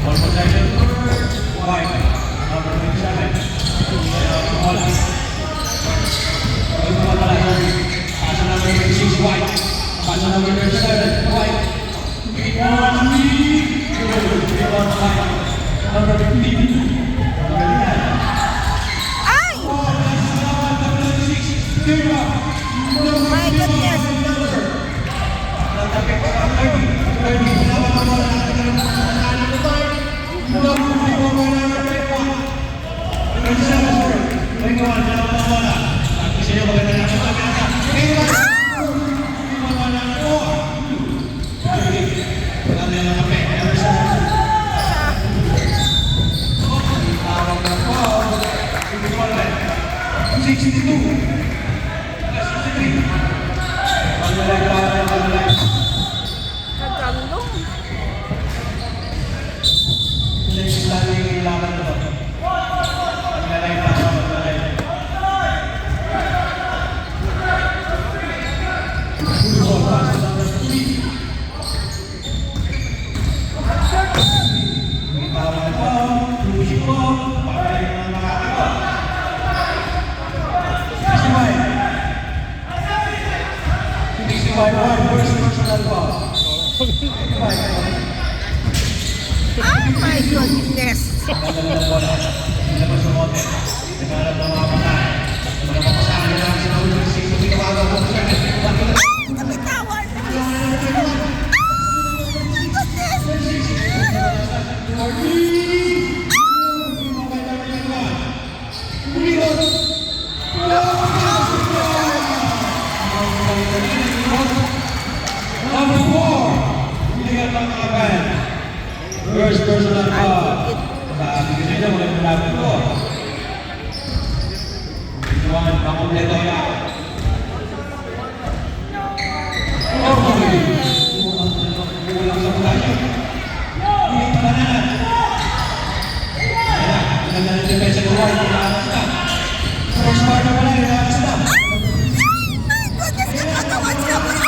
Ball possession. White. Number 27. Bola. Pasok number 26, White. Pasok number 37, White. Number 15. Ay! My goodness! Kagalong. Oh my goodness! Ay! Nabitawan! Oh my goodness! Number 4. First personal foul. Sabi ko sa inyo, walang malapit ko. Juan, pakompleto yan. Okay. Kulang sa pagkasya. Hindi pa na na. Ayan, ilan na ng defense ng White. Inaalas na. First quarter pa lang, inaalas na. My goodness! Nagkakawan siya mo!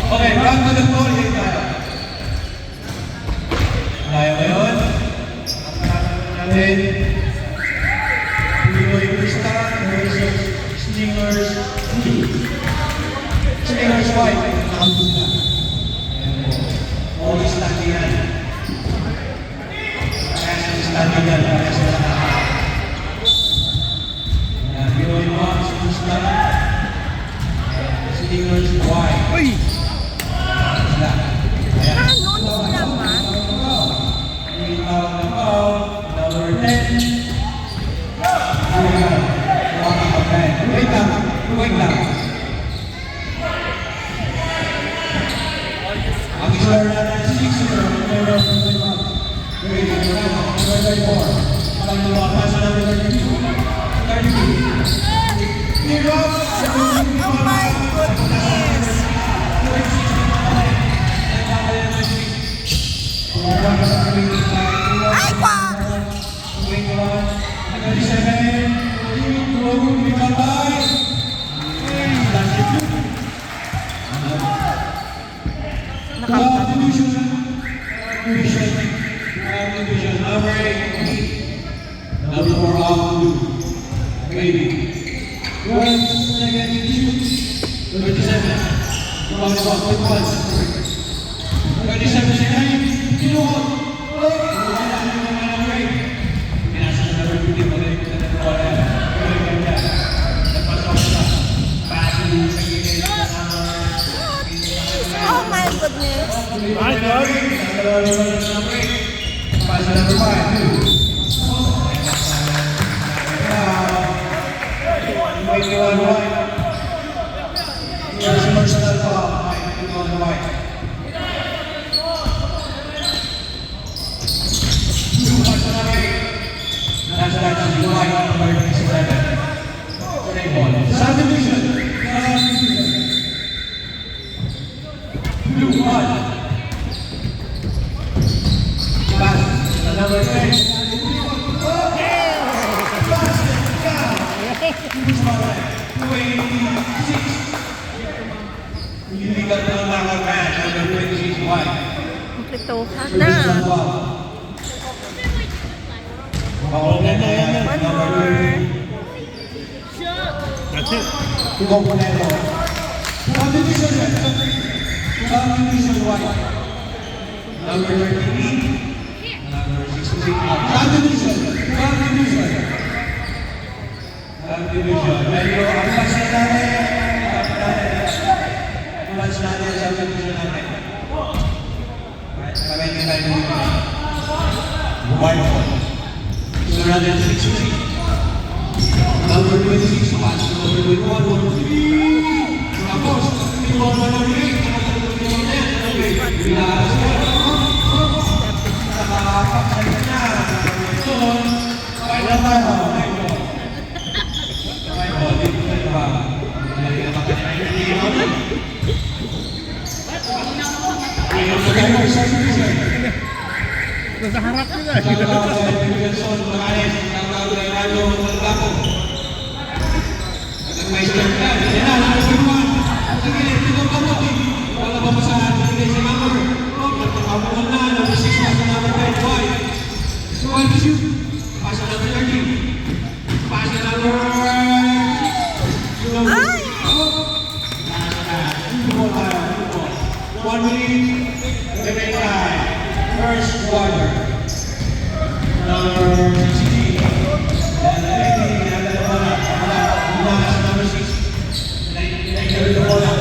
Okay, round to the floor ulit tayo. Kaya ba yun? Ang natin, Pinoy Krista versus Sting Wait lang. Ang score natin 6-0. Number 31. Wait, number 34. Pangalawa, pasa number 32. 32. Zero. Oh my goodness! Ay, wag! Oh my goodness! Number 10. Illegal na nakal match number 26 white. Kumplituhan na. Mauna na yan. One Number more. 30. That's it. Componento. Subdivision white. Number 38. Number 63. Subdivision. Medyo ang kasi natin. Match natin sa subdivision natin. Kamay ka tayo dito. White ball. So natin 63. Number 26 match. Number 21. Tapos, iwan mo na rin. Pinalas ko. Nakakapagsalita na. So, white na tayo. White ball. White ball. Dito tayo ba? Hindi na makakailan. Nasa harap nila. Ay! 1 minute, remaining time. First quarter. Number 16. Number 6.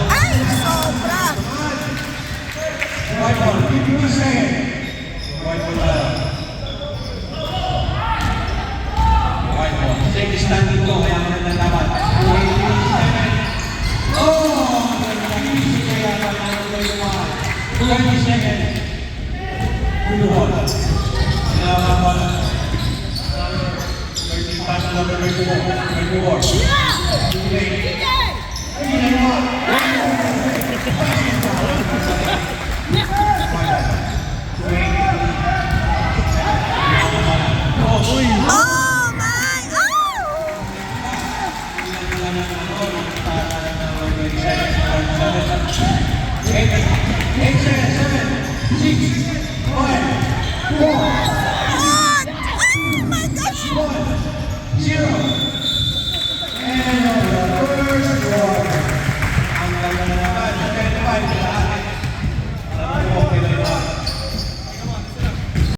Ay! Sobra! White ball, 52 seconds. White ball. White ball. Take stand dito, kaya mo na dapat. 27. Oh! 30 seconds. Blue ball. Number Oh my! Oh! What? Oh my gosh! 0.